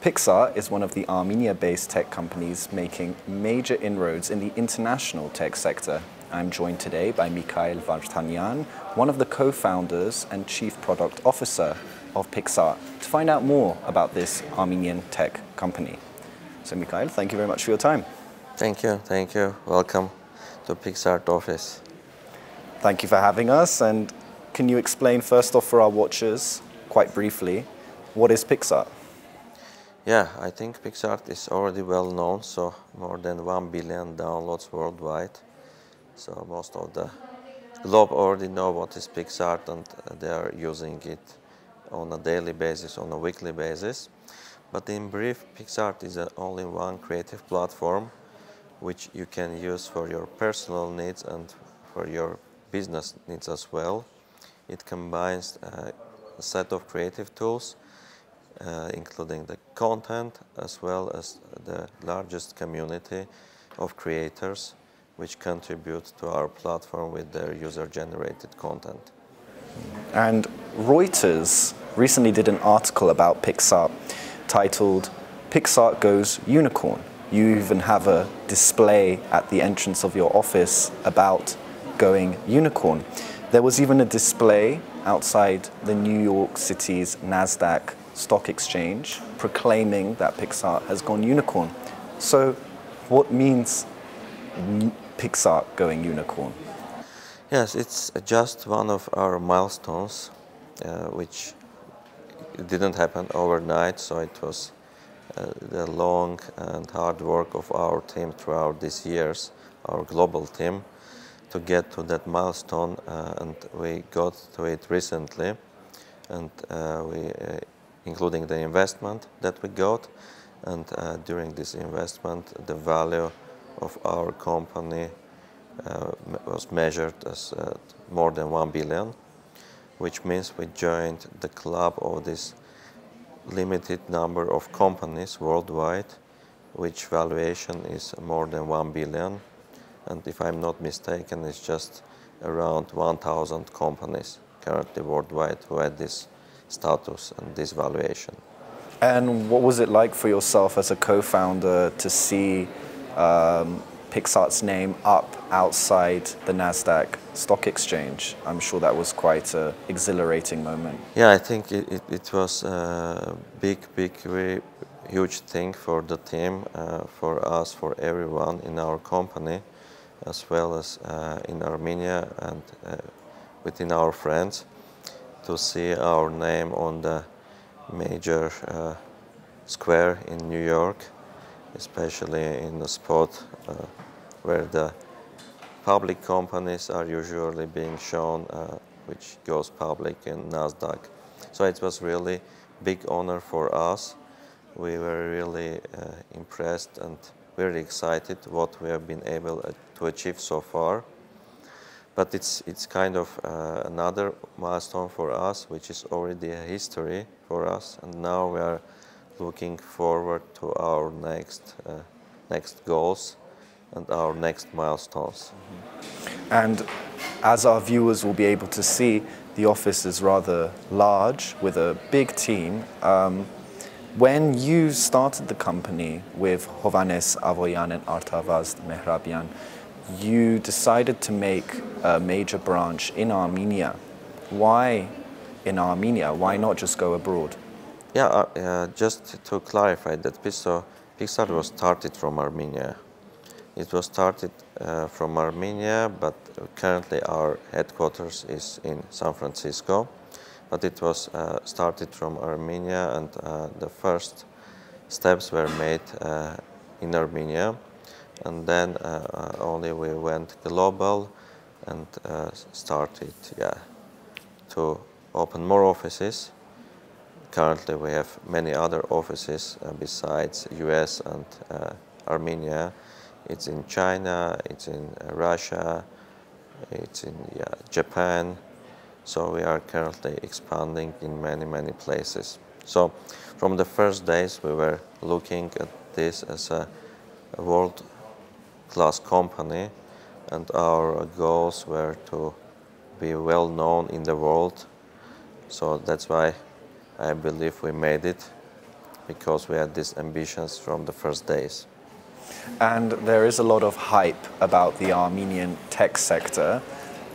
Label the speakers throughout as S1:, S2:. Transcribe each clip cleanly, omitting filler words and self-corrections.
S1: Picsart is one of the Armenia-based tech companies making major inroads in the international tech sector. I'm joined today by Mikayel Vardanyan, one of the co-founders and chief product officer of Picsart, to find out more about this Armenian tech company. So Mikayel, thank you very much for your time.
S2: Thank you. Welcome to Picsart office.
S1: Thank you for having us. And can you explain first off for our watchers, quite briefly, what is Picsart?
S2: Yeah, I think Picsart is already well known, so more than 1 billion downloads worldwide. So most of the globe already know what is Picsart, and they are using it on a daily basis, on a weekly basis. But in brief, Picsart is an all-in-one creative platform which you can use for your personal needs and for your business needs as well. It combines a set of creative tools, including the content as well as the largest community of creators which contribute to our platform with their user-generated content.
S1: And Reuters recently did an article about Picsart titled "Picsart Goes Unicorn." You even have a display at the entrance of your office about going unicorn. There was even a display outside the New York City's NASDAQ stock exchange proclaiming that Picsart has gone unicorn. So what means Picsart going unicorn?
S2: Yes, it's just one of our milestones, which didn't happen overnight, so it was the long and hard work of our team throughout these years, our global team, to get to that milestone, and we got to it recently, and including the investment that we got, and during this investment the value of our company was measured as more than 1 billion, which means we joined the club of this limited number of companies worldwide which valuation is more than 1 billion, and if I'm not mistaken it's just around 1,000 companies currently worldwide who had this status and this valuation.
S1: And what was it like for yourself as a co-founder to see Picsart's name up outside the NASDAQ stock exchange? I'm sure that was quite an exhilarating moment.
S2: Yeah, I think it was a big, very huge thing for the team, for us, for everyone in our company, as well as in Armenia and within our friends, to see our name on the major square in New York, especially in the spot where the public companies are usually being shown, which goes public in NASDAQ. So it was really big honor for us. We were really impressed and very excited what we have been able to achieve so far. But it's kind of another milestone for us, which is already a history for us, and now we are looking forward to our next goals and our next milestones.
S1: And as our viewers will be able to see, the office is rather large with a big team. When you started the company with Hovannes Avoyan and Artavazd Mehrabian, you decided to make a major branch in Armenia. Why in Armenia? Why not just go abroad?
S2: Yeah, just to clarify that Picsart was started from Armenia. It was started from Armenia, but currently our headquarters is in San Francisco. But it was started from Armenia, and the first steps were made in Armenia. And then only we went global and started to open more offices. Currently we have many other offices besides US and Armenia. It's in China, it's in Russia, it's in Japan. So we are currently expanding in many places. So from the first days we were looking at this as a world-class company, and our goals were to be well known in the world. So that's why I believe we made it because we had these ambitions from the first days.
S1: And there is a lot of hype about the Armenian tech sector.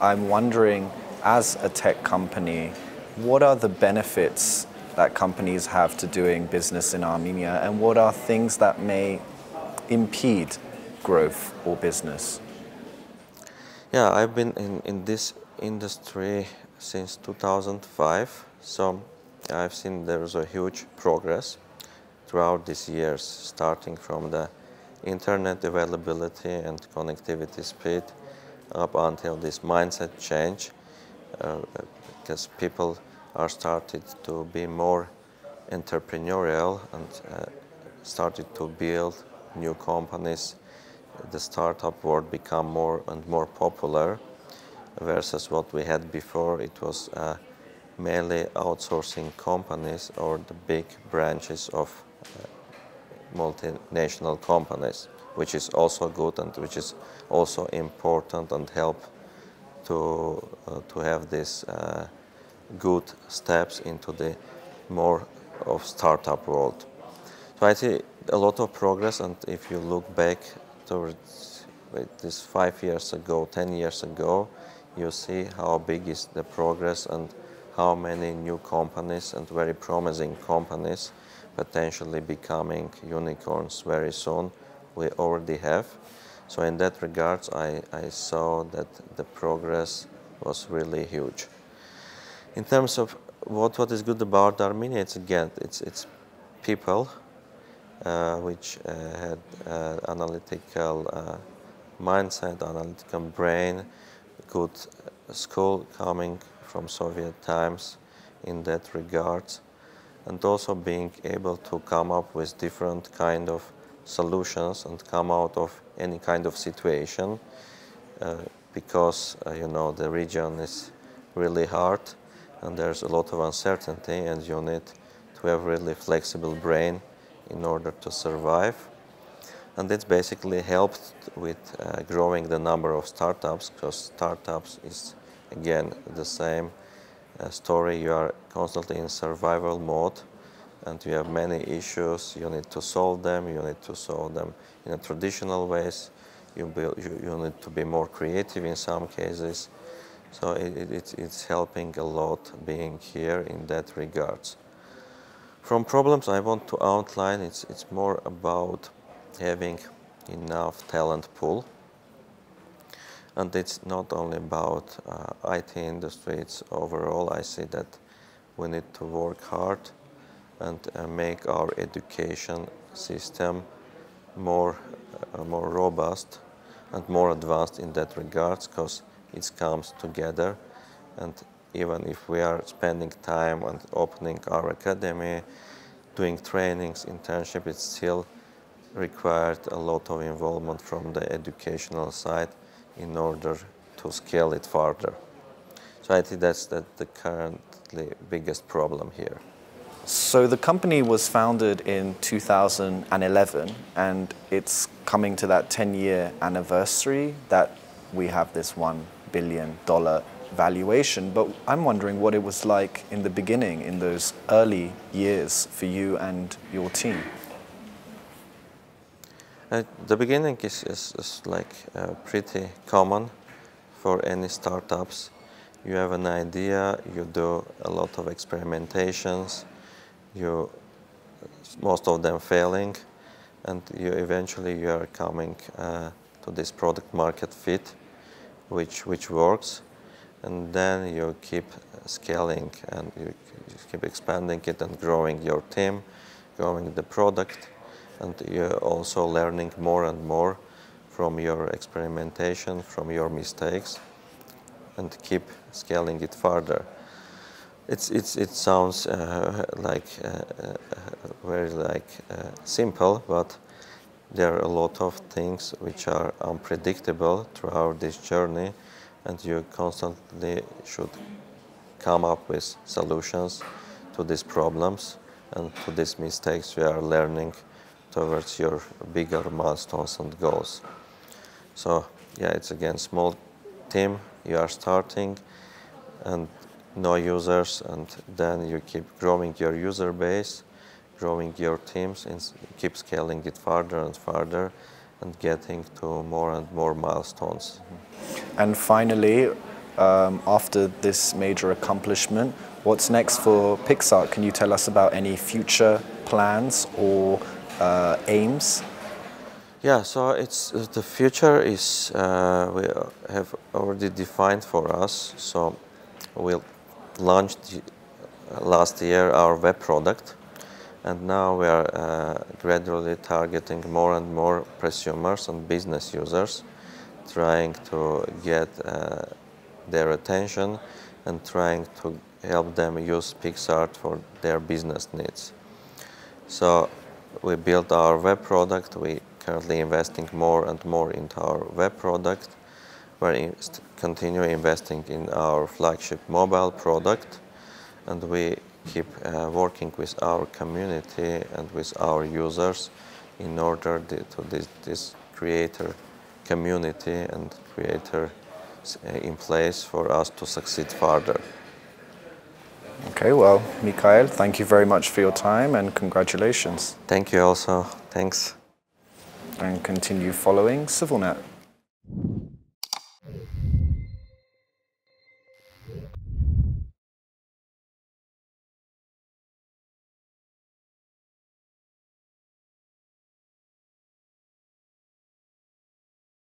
S1: I'm wondering, as a tech company, what are the benefits that companies have to doing business in Armenia, and what are things that may impede growth or business?
S2: Yeah, I've been in this industry since 2005, so I've seen there's a huge progress throughout these years, starting from the internet availability and connectivity speed up until this mindset change, because people are started to be more entrepreneurial and started to build new companies. The startup world become more and more popular versus what we had before. It was mainly outsourcing companies or the big branches of multinational companies, which is also good and which is also important and help to have these good steps into the more of startup world. So I see a lot of progress, and if you look back towards this 5 years ago, 10 years ago, you see how big is the progress and how many new companies and very promising companies potentially becoming unicorns very soon we already have. So in that regards, I saw that the progress was really huge. In terms of what is good about Armenia, it's again, it's people which had analytical mindset, analytical brain, good school coming from Soviet times in that regards, and also being able to come up with different kind of solutions and come out of any kind of situation, because you know, the region is really hard and there's a lot of uncertainty, and you need to have really flexible brain in order to survive. And it's basically helped with growing the number of startups, because startups is again the same story. You are constantly in survival mode and you have many issues. You need to solve them. You need to solve them in a traditional ways. You need to be more creative in some cases. So it's helping a lot being here in that regards. From problems I want to outline, it's more about having enough talent pool. And it's not only about IT industry, it's overall. I see that we need to work hard and make our education system more robust and more advanced in that regards, because it comes together. And even if we are spending time and opening our academy, doing trainings, internship, it's still required a lot of involvement from the educational side in order to scale it further. So I think that's the currently biggest problem here.
S1: So the company was founded in 2011, and it's coming to that 10-year anniversary that we have this $1 billion valuation. But I'm wondering what it was like in the beginning, in those early years for you and your team.
S2: The beginning is like pretty common for any startups. You have an idea, you do a lot of experimentations, most of them failing, and eventually you are coming to this product market fit, which works, and then you keep scaling and you keep expanding it and growing your team, growing the product, and you're also learning more and more from your experimentation, from your mistakes, and keep scaling it further. It sounds like very simple, but there are a lot of things which are unpredictable throughout this journey, and you constantly should come up with solutions to these problems and to these mistakes you are learning towards your bigger milestones and goals. So yeah, it's again small team, you are starting and no users, and then you keep growing your user base, growing your teams and keep scaling it further and further and getting to more and more milestones.
S1: And finally, after this major accomplishment, what's next for Picsart? Can you tell us about any future plans or aims?
S2: Yeah, so the future is we have already defined for us. So we launched last year our web product, and now we are gradually targeting more and more prosumers and business users, trying to get their attention and trying to help them use Picsart for their business needs. So we built our web product. We currently investing more and more into our web product. We're continue investing in our flagship mobile product, and we keep working with our community and with our users in order to this creator community and creator in place for us to succeed further.
S1: Okay, well, Mikayel, thank you very much for your time and congratulations.
S2: Thank you also. Thanks.
S1: And continue following CivilNet.